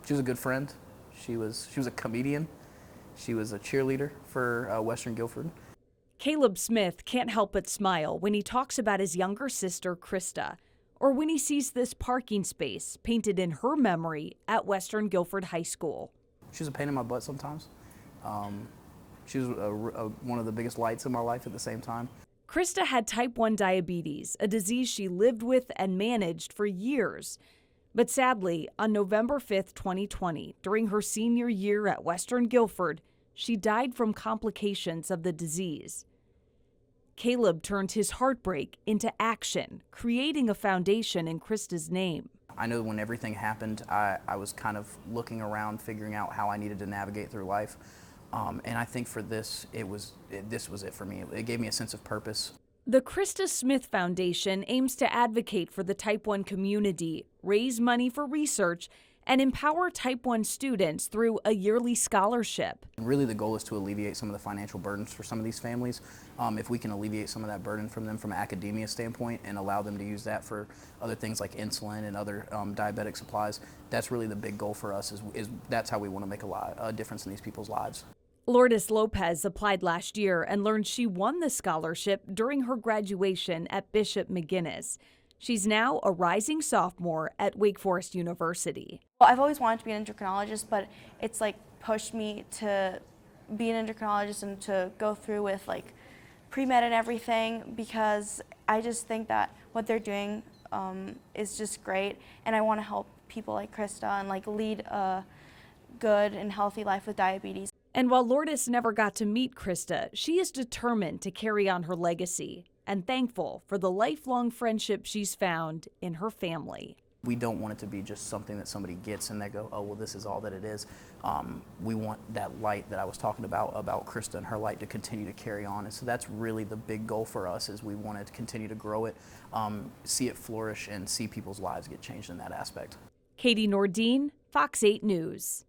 She was a good friend. She was a comedian. She was a cheerleader for Western Guilford. Caleb Smith can't help but smile when he talks about his younger sister, Krista, or when he sees this parking space painted in her memory at Western Guilford High School. She was a pain in my butt sometimes. She was one of the biggest lights in my life at the same time. Krista had type 1 diabetes, a disease she lived with and managed for years. But sadly, on November 5th, 2020, during her senior year at Western Guilford, she died from complications of the disease. Caleb turned his heartbreak into action, creating a foundation in Krista's name. I know when everything happened, I was kind of looking around, figuring out how I needed to navigate through life. And I think for this, this was it for me. It gave me a sense of purpose. The Krista Smith Foundation aims to advocate for the Type 1 community, raise money for research, and empower Type 1 students through a yearly scholarship. And really the goal is to alleviate some of the financial burdens for some of these families. If we can alleviate some of that burden from them from an academia standpoint and allow them to use that for other things like insulin and other diabetic supplies, that's really the big goal for us. Is that's how we want to make a difference in these people's lives. Lourdes Lopez applied last year and learned she won the scholarship during her graduation at Bishop McGuinness. She's now a rising sophomore at Wake Forest University. Well, I've always wanted to be an endocrinologist, but it's like pushed me to be an endocrinologist and to go through with like pre-med and everything, because I just think that what they're doing is just great, and I want to help people like Krista and like lead a good and healthy life with diabetes. And while Lourdes never got to meet Krista, she is determined to carry on her legacy and thankful for the lifelong friendship she's found in her family. We don't want it to be just something that somebody gets and they go, oh, well, this is all that it is. We want that light that I was talking about Krista and her light to continue to carry on. And so that's really the big goal for us, is we want to continue to grow it, see it flourish, and see people's lives get changed in that aspect. Katie Nordine, Fox 8 News.